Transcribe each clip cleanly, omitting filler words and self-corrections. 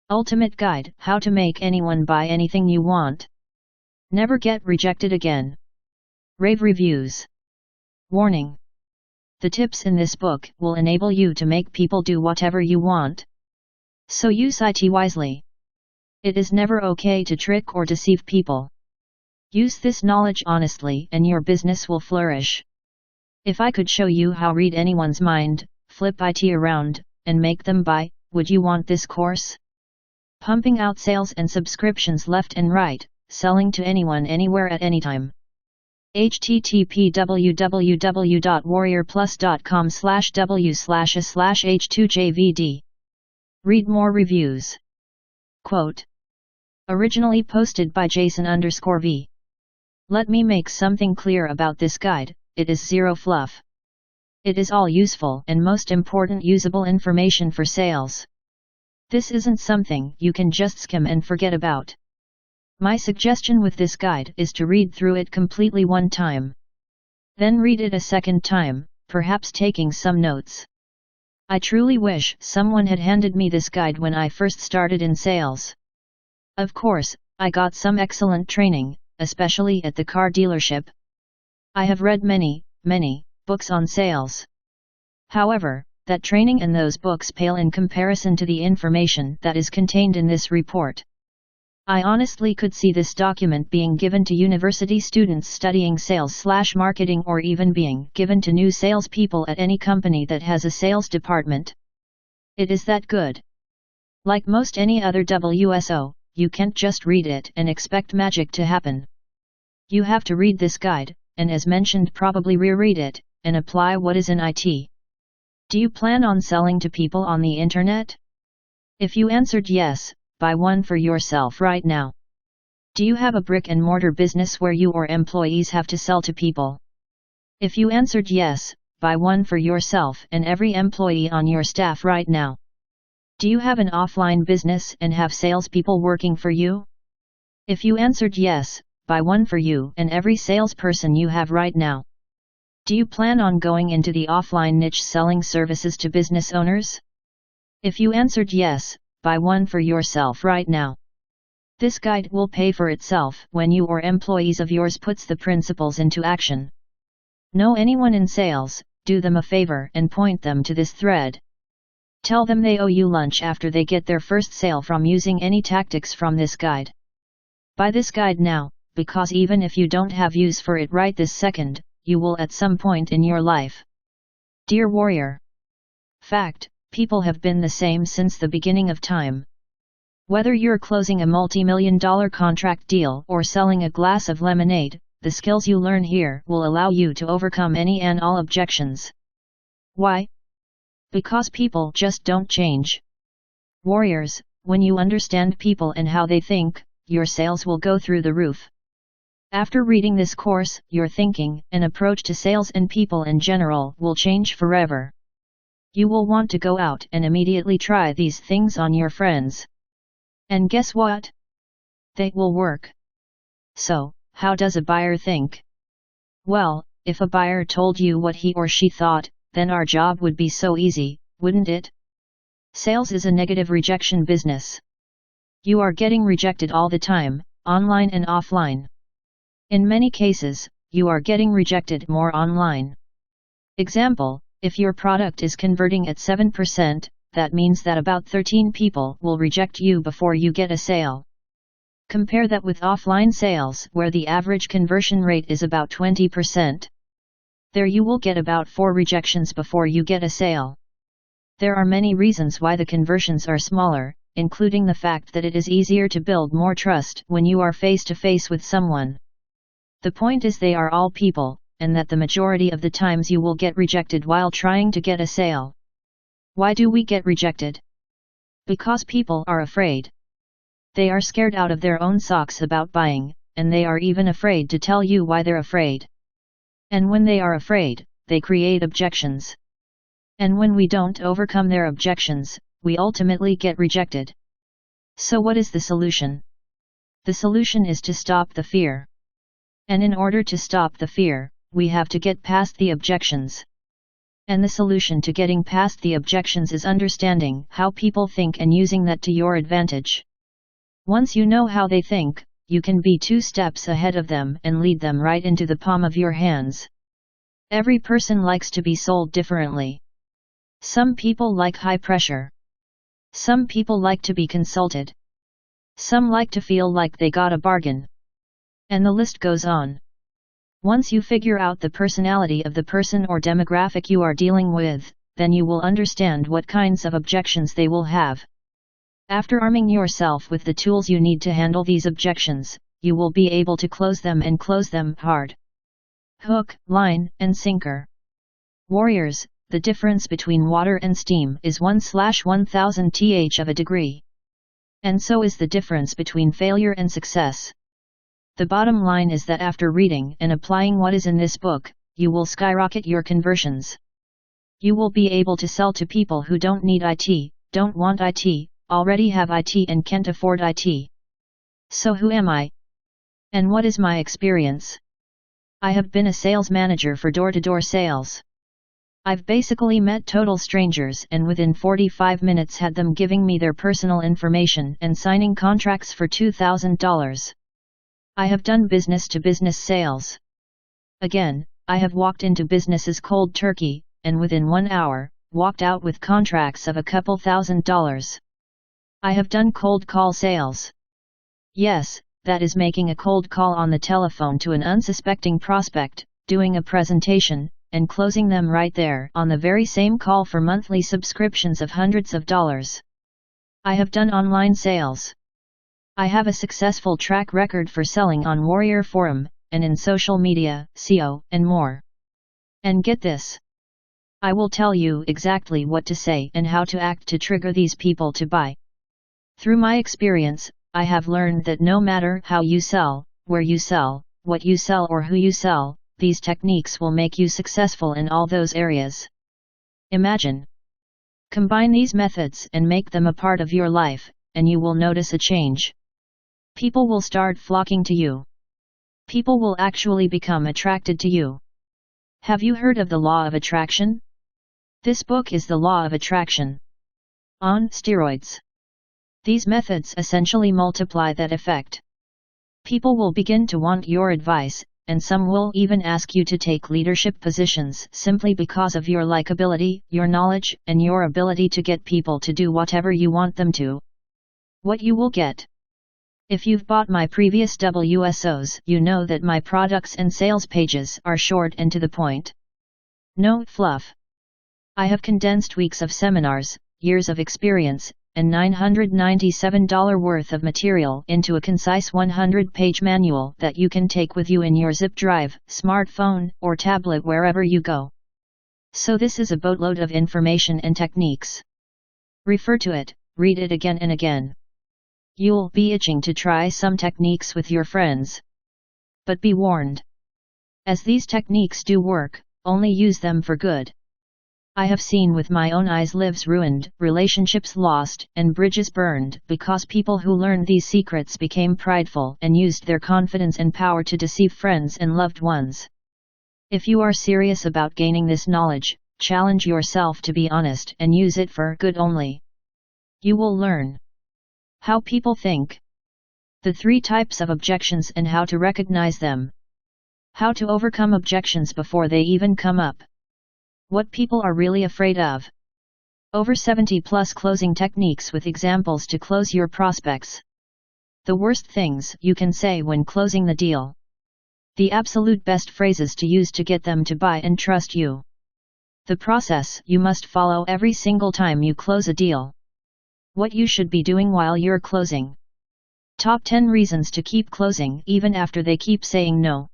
Ultimate Guide: How to make anyone buy anything you want. Never get rejected again. Rave reviews. Warning: the tips in this book will enable you to make people do whatever you want. So use it wisely. It is never okay to trick or deceive people. Use this knowledge honestly and your business will flourish. If I could show you how read anyone's mind, flip it around, and make them buy, would you want this course? Pumping out sales and subscriptions left and right, selling to anyone anywhere at any time. http www.warriorplus.com/w/h2jvd. Read more reviews. Quote. Originally posted by Jason_V. Let me make something clear about this guide: it is zero fluff. It is all useful and most important usable information for sales. This isn't something you can just skim and forget about. My suggestion with this guide is to read through it completely one time. Then read it a second time, perhaps taking some notes. I truly wish someone had handed me this guide when I first started in sales. Of course, I got some excellent training, especially at the car dealership. I have read many books on sales. However, that training and those books pale in comparison to the information that is contained in this report. I honestly could see this document being given to university students studying sales/marketing, or even being given to new salespeople at any company that has a sales department. It is that good. Like most any other WSO, you can't just read it and expect magic to happen. You have to read this guide, and as mentioned, probably reread it, and apply what is in it. Do you plan on selling to people on the internet? If you answered yes, buy one for yourself right now. Do you have a brick-and-mortar business where you or employees have to sell to people? If you answered yes, buy one for yourself and every employee on your staff right now. Do you have an offline business and have salespeople working for you? If you answered yes, buy one for you and every salesperson you have right now. Do you plan on going into the offline niche selling services to business owners? If you answered yes, buy one for yourself right now. This guide will pay for itself when you or employees of yours puts the principles into action. Know anyone in sales, do them a favor and point them to this thread. Tell them they owe you lunch after they get their first sale from using any tactics from this guide. Buy this guide now, because even if you don't have use for it right this second, you will at some point in your life. Dear Warrior. Fact: people have been the same since the beginning of time. Whether you're closing a multi-million-dollar contract deal or selling a glass of lemonade, the skills you learn here will allow you to overcome any and all objections. Why? Because people just don't change. Warriors, when you understand people and how they think, your sales will go through the roof. After reading this course, your thinking and approach to sales and people in general will change forever. You will want to go out and immediately try these things on your friends. And guess what? They will work. So, how does a buyer think? Well, if a buyer told you what he or she thought, then our job would be so easy, wouldn't it? Sales is a negative rejection business. You are getting rejected all the time, online and offline. In many cases, you are getting rejected more online. Example: if your product is converting at 7%, that means that about 13 people will reject you before you get a sale. Compare that with offline sales, where the average conversion rate is about 20%. There you will get about 4 rejections before you get a sale. There are many reasons why the conversions are smaller, including the fact that it is easier to build more trust when you are face to face with someone. The point is, they are all people, and that the majority of the times you will get rejected while trying to get a sale. Why do we get rejected? Because people are afraid. They are scared out of their own socks about buying, and they are even afraid to tell you why they're afraid. And when they are afraid, they create objections. And when we don't overcome their objections, we ultimately get rejected. So what is the solution? The solution is to stop the fear. And in order to stop the fear, we have to get past the objections. And the solution to getting past the objections is understanding how people think and using that to your advantage. Once you know how they think, you can be 2 steps ahead of them and lead them right into the palm of your hands. Every person likes to be sold differently. Some people like high pressure. Some people like to be consulted. Some like to feel like they got a bargain. And the list goes on. Once you figure out the personality of the person or demographic you are dealing with, then you will understand what kinds of objections they will have. After arming yourself with the tools you need to handle these objections, you will be able to close them and close them hard. Hook, line, and sinker. Warriors, the difference between water and steam is 1/1000 th of a degree. And so is the difference between failure and success. The bottom line is that after reading and applying what is in this book, you will skyrocket your conversions. You will be able to sell to people who don't need IT, don't want IT, already have IT and can't afford IT. So who am I? And what is my experience? I have been a sales manager for door-to-door sales. I've basically met total strangers and within 45 minutes had them giving me their personal information and signing contracts for $2,000. I have done business-to-business sales. Again, I have walked into businesses cold turkey, and within 1 hour, walked out with contracts of a couple $1,000s. I have done cold call sales. Yes, that is making a cold call on the telephone to an unsuspecting prospect, doing a presentation, and closing them right there on the very same call for monthly subscriptions of hundreds of dollars. I have done online sales. I have a successful track record for selling on Warrior Forum, and in social media, SEO, and more. And get this. I will tell you exactly what to say and how to act to trigger these people to buy. Through my experience, I have learned that no matter how you sell, where you sell, what you sell or who you sell, these techniques will make you successful in all those areas. Imagine. Combine these methods and make them a part of your life, and you will notice a change. People will start flocking to you. People will actually become attracted to you. Have you heard of the law of attraction? This book is the law of attraction. On steroids. These methods essentially multiply that effect. People will begin to want your advice, and some will even ask you to take leadership positions simply because of your likability, your knowledge, and your ability to get people to do whatever you want them to. What you will get. If you've bought my previous WSOs, you know that my products and sales pages are short and to the point. No fluff. I have condensed weeks of seminars, years of experience, and $997 worth of material into a concise 100-page manual that you can take with you in your zip drive, smartphone, or tablet wherever you go. So this is a boatload of information and techniques. Refer to it, read it again and again. You'll be itching to try some techniques with your friends. But be warned. As these techniques do work, only use them for good. I have seen with my own eyes lives ruined, relationships lost, and bridges burned because people who learned these secrets became prideful and used their confidence and power to deceive friends and loved ones. If you are serious about gaining this knowledge, challenge yourself to be honest and use it for good only. You will learn how people think, the 3 types of objections and how to recognize them, how to overcome objections before they even come up, what people are really afraid of. Over 70+ closing techniques with examples to close your prospects. The worst things you can say when closing the deal. The absolute best phrases to use to get them to buy and trust you. The process you must follow every single time you close a deal. What you should be doing while you're closing. Top 10 reasons to keep closing even after they keep saying no.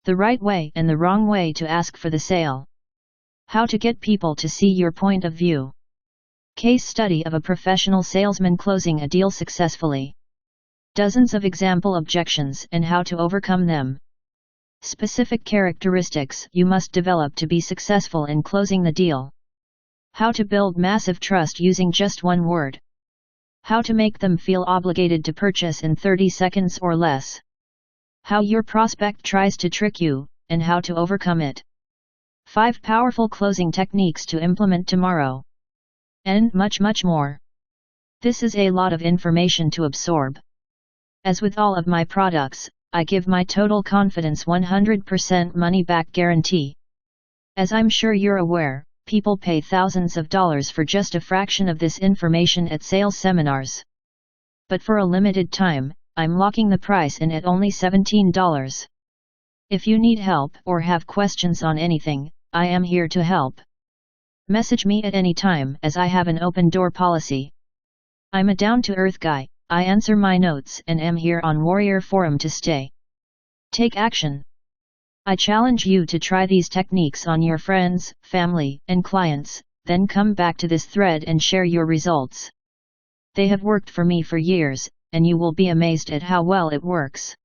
The right way and the wrong way to ask for the sale. How to get people to see your point of view. Case study of a professional salesman closing a deal successfully. Dozens of example objections and how to overcome them. Specific characteristics you must develop to be successful in closing the deal. How to build massive trust using just one word. How to make them feel obligated to purchase in 30 seconds or less. How your prospect tries to trick you, and how to overcome it. 5 powerful closing techniques to implement tomorrow. And much more. This is a lot of information to absorb. As with all of my products, I give my total confidence 100% money-back guarantee. As I'm sure you're aware, people pay thousands of dollars for just a fraction of this information at sales seminars. But for a limited time, I'm locking the price in at only $17. If you need help or have questions on anything, I am here to help. Message me at any time as I have an open door policy. I'm a down-to-earth guy, I answer my notes and am here on Warrior Forum to stay. Take action. I challenge you to try these techniques on your friends, family, and clients, then come back to this thread and share your results. They have worked for me for years, and you will be amazed at how well it works.